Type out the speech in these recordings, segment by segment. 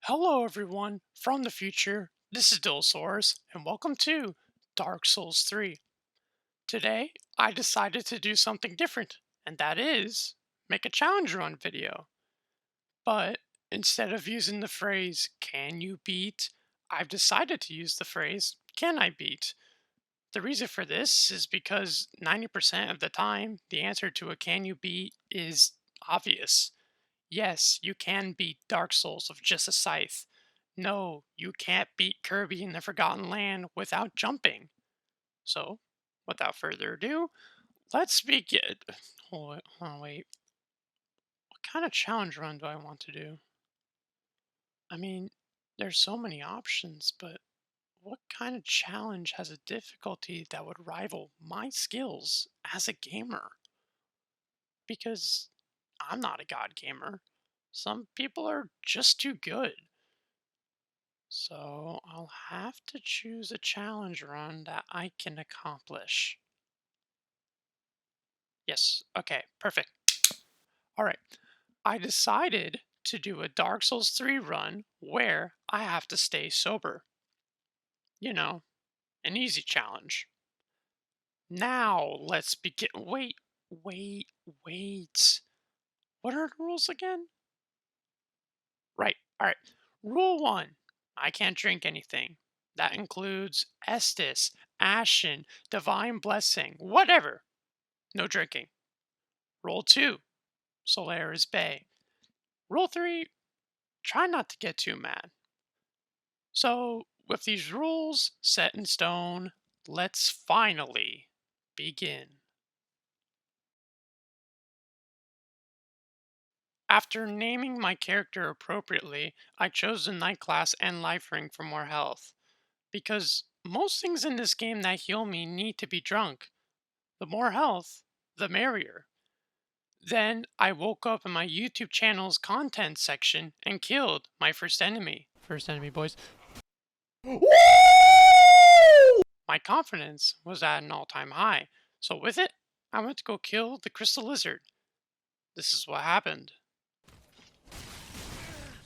Hello, everyone from the future. This is Dilsaurus, and welcome to Dark Souls 3. Today, I decided to do something different, and that is make a challenge run video. But instead of using the phrase, can you beat, I've decided to use the phrase, can I beat? The reason for this is because 90% of the time, the answer to a can you beat is obvious. Yes, you can beat Dark Souls with just a scythe. No, you can't beat Kirby in the Forgotten Land without jumping. So, without further ado, let's begin. Hold on, wait. What kind of challenge run do I want to do? I mean, there's so many options, but what kind of challenge has a difficulty that would rival my skills as a gamer? Because I'm not a god gamer. Some people are just too good. So I'll have to choose a challenge run that I can accomplish. Yes, okay, perfect. All right, I decided to do a Dark Souls 3 run where I have to stay sober. You know, an easy challenge. Now let's begin. Wait. What are the rules again? Right, all right. Rule 1, I can't drink anything. That includes Estus, Ashen, Divine Blessing, whatever. No drinking. Rule 2, Solaris Bay. Rule 3, try not to get too mad. So, with these rules set in stone, let's finally begin. After naming my character appropriately, I chose the Night Class and Life Ring for more health. Because most things in this game that heal me need to be drunk. The more health, the merrier. Then I woke up in my YouTube channel's content section and killed my first enemy. First enemy, boys. My confidence was at an all time high, so with it, I went to go kill the crystal lizard. This is what happened.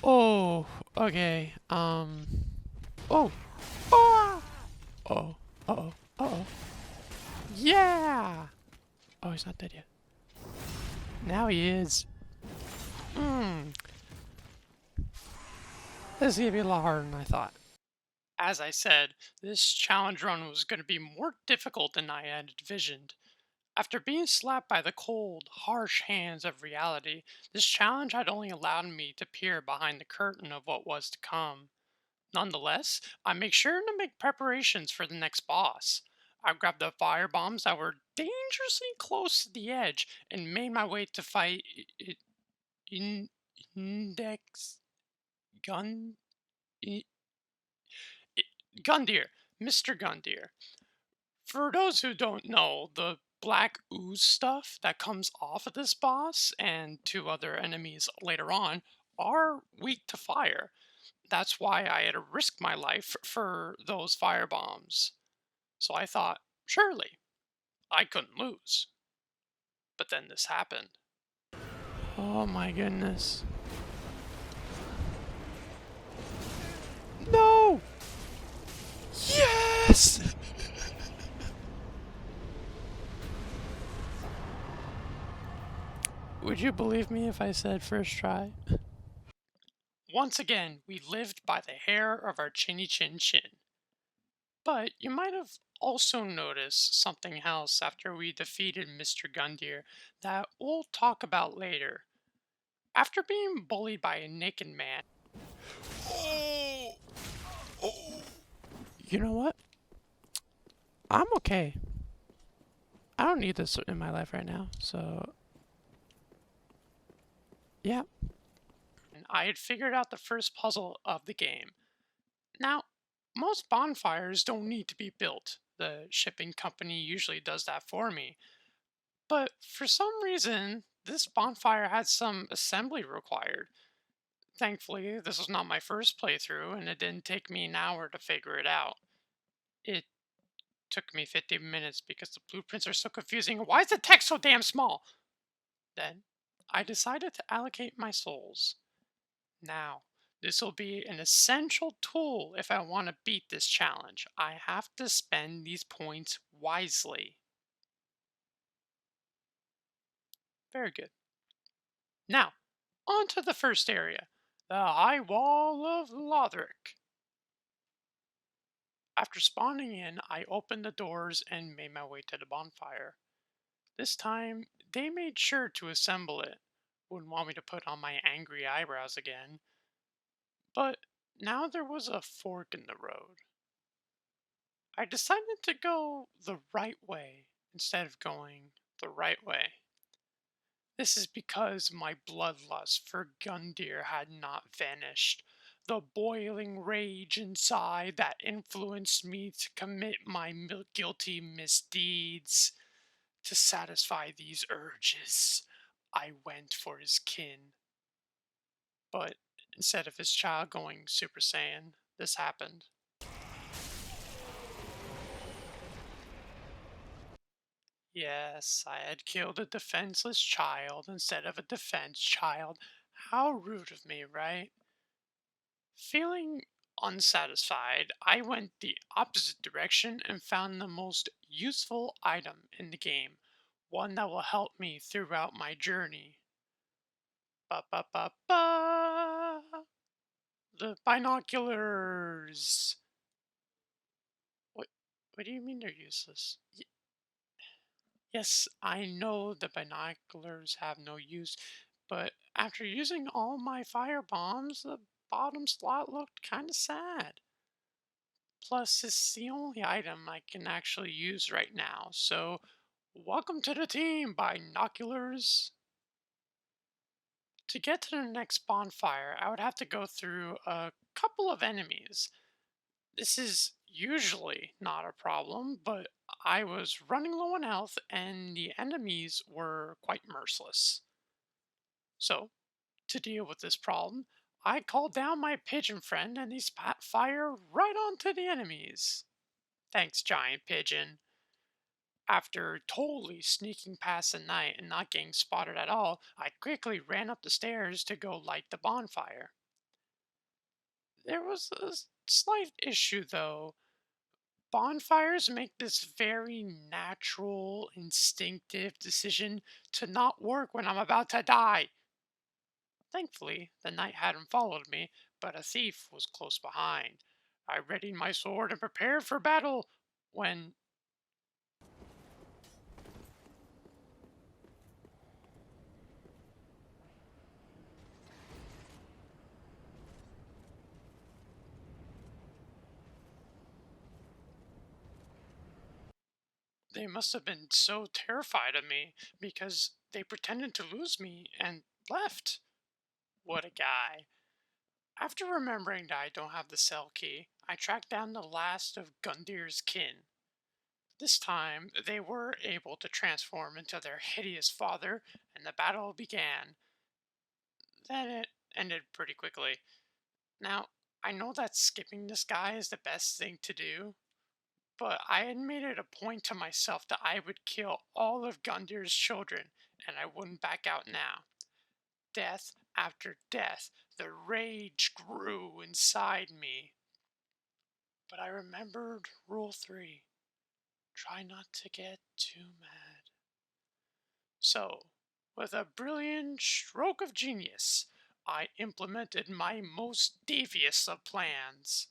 Oh, okay. Oh. Oh. Oh. Oh. Oh. Yeah. Oh, he's not dead yet. Now he is. This is gonna be a lot harder than I thought. As I said, this challenge run was going to be more difficult than I had envisioned. After being slapped by the cold, harsh hands of reality, this challenge had only allowed me to peer behind the curtain of what was to come. Nonetheless, I make sure to make preparations for the next boss. I grabbed the fire bombs that were dangerously close to the edge and made my way to fight in Index Gun I- Gundyr, Mr. Gundyr. For those who don't know, the black ooze stuff that comes off of this boss and two other enemies later on are weak to fire. That's why I had to risk my life for those fire bombs. So I thought, surely I couldn't lose. But then this happened. Oh my goodness. No! Yes! Would you believe me if I said first try? Once again, we lived by the hair of our chinny chin chin. But you might have also noticed something else after we defeated Mr. Gundyr that we'll talk about later. After being bullied by a naked man, you know what? I'm okay. I don't need this in my life right now, so yeah. And I had figured out the first puzzle of the game. Now, most bonfires don't need to be built. The shipping company usually does that for me. But for some reason, this bonfire had some assembly required. Thankfully, this was not my first playthrough, and it didn't take me an hour to figure it out. It took me 15 minutes because the blueprints are so confusing. Why is the text so damn small? Then, I decided to allocate my souls. Now, This will be an essential tool if I want to beat this challenge. I have to spend these points wisely. Very good. Now, on to the first area, the High Wall of Lothric. After spawning in, I opened the doors and made my way to the bonfire. This time, they made sure to assemble it. Wouldn't want me to put on my angry eyebrows again. But now there was a fork in the road. I decided to go the right way instead of going the right way. This is because my bloodlust for Gundyr had not vanished. The boiling rage inside that influenced me to commit my guilty misdeeds. To satisfy these urges, I went for his kin. But instead of his child going Super Saiyan, this happened. Yes, I had killed a defenseless child instead of a defense child. How rude of me, right? Feeling unsatisfied, I went the opposite direction and found the most useful item in the game, one that will help me throughout my journey. Ba ba ba ba! The binoculars! What, what do you mean they're useless? Yes, I know the binoculars have no use, but after using all my fire bombs, the bottom slot looked kind of sad. Plus, it's the only item I can actually use right now, so welcome to the team, binoculars. To get to the next bonfire, I would have to go through a couple of enemies. This is usually not a problem, but I was running low on health and the enemies were quite merciless. So, to deal with this problem, I called down my pigeon friend and he spat fire right onto the enemies. Thanks, giant pigeon. After totally sneaking past the night and not getting spotted at all, I quickly ran up the stairs to go light the bonfire. There was a slight issue though. Bonfires make this very natural, instinctive decision to not work when I'm about to die. Thankfully, the knight hadn't followed me, but a thief was close behind. I readied my sword and prepared for battle when they must have been so terrified of me because they pretended to lose me and left. What a guy. After remembering that I don't have the cell key, I tracked down the last of Gundyr's kin. This time, they were able to transform into their hideous father, and the battle began. Then it ended pretty quickly. Now, I know that skipping this guy is the best thing to do, but I had made it a point to myself that I would kill all of Gundyr's children, and I wouldn't back out now. Death after death, the rage grew inside me. But I remembered Rule 3: try not to get too mad. So, with a brilliant stroke of genius, I implemented my most devious of plans.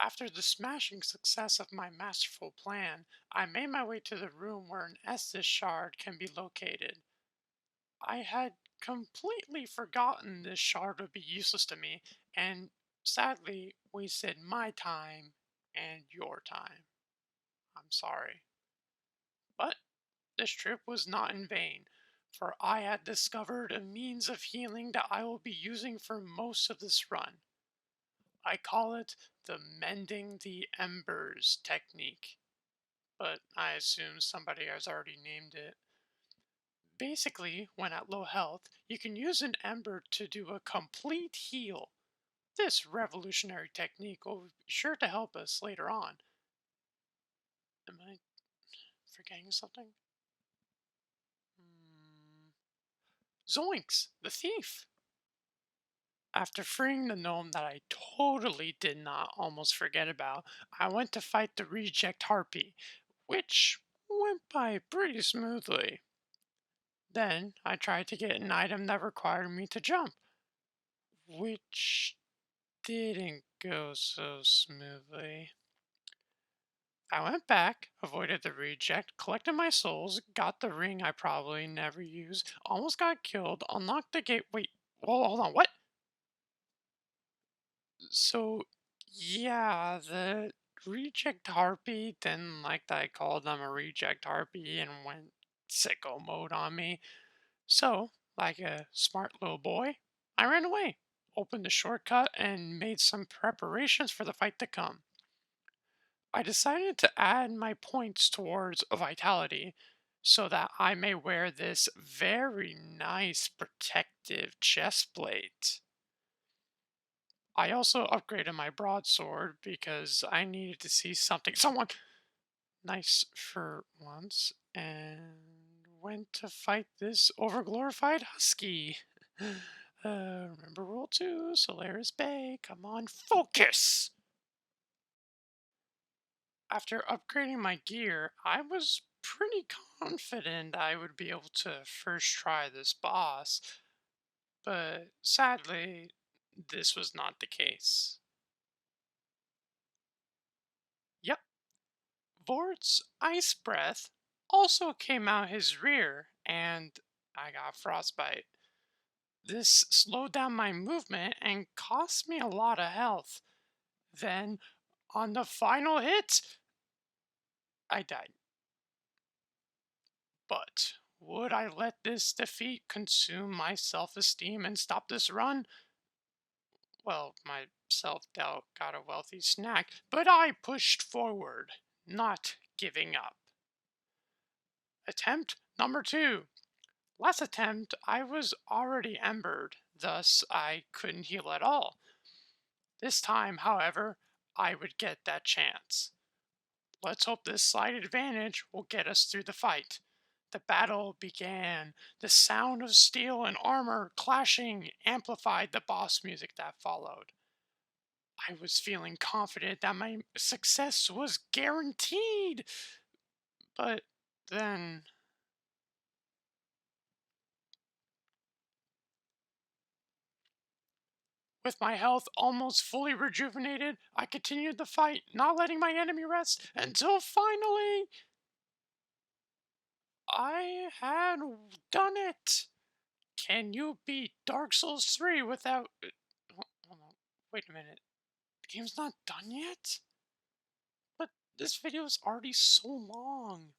After the smashing success of my masterful plan, I made my way to the room where an Estus shard can be located. I had completely forgotten this shard would be useless to me, and sadly wasted my time and your time. I'm sorry. But this trip was not in vain, for I had discovered a means of healing that I will be using for most of this run. I call it the mending the embers technique, but I assume somebody has already named it. Basically, when at low health, you can use an ember to do a complete heal. This revolutionary technique will be sure to help us later on. Am I forgetting something? Hmm. Zoinks! The thief! After freeing the gnome that I totally did not almost forget about, I went to fight the reject harpy, which went by pretty smoothly. Then I tried to get an item that required me to jump, which didn't go so smoothly. I went back, avoided the reject, collected my souls, got the ring I probably never use, almost got killed, unlocked the gate. Wait, whoa, hold on, what? So, yeah, the reject harpy didn't like that I called them a reject harpy and went sicko mode on me. So, like a smart little boy, I ran away, opened the shortcut, and made some preparations for the fight to come. I decided to add my points towards vitality so that I may wear this very nice protective chest plate. I also upgraded my broadsword because I needed to see someone nice for once, and went to fight this overglorified husky. Remember rule 2, Solaris Bay, come on, focus! After upgrading my gear, I was pretty confident I would be able to first try this boss, but sadly, this was not the case. Yep, Vort's ice breath also came out his rear, and I got frostbite. This slowed down my movement and cost me a lot of health. Then, on the final hit, I died. But would I let this defeat consume my self esteem and stop this run? Well, my self doubt got a wealthy snack, but I pushed forward, not giving up. Attempt number 2. Last attempt, I was already embered, thus, I couldn't heal at all. This time, however, I would get that chance. Let's hope this slight advantage will get us through the fight. The battle began. The sound of steel and armor clashing amplified the boss music that followed. I was feeling confident that my success was guaranteed. But then, with my health almost fully rejuvenated, I continued the fight, not letting my enemy rest until finally I had done it. Can you beat Dark Souls 3 without. Hold on. Wait a minute. The game's not done yet? But this video is already so long.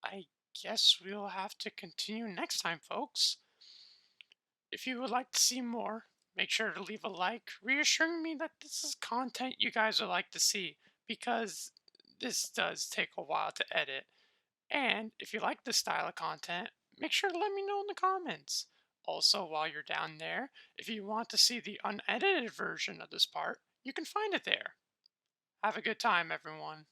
I guess we'll have to continue next time, folks. If you would like to see more, make sure to leave a like, reassuring me that this is content you guys would like to see, because this does take a while to edit. And if you like this style of content, make sure to let me know in the comments. Also, while you're down there, if you want to see the unedited version of this part, you can find it there. Have a good time, everyone.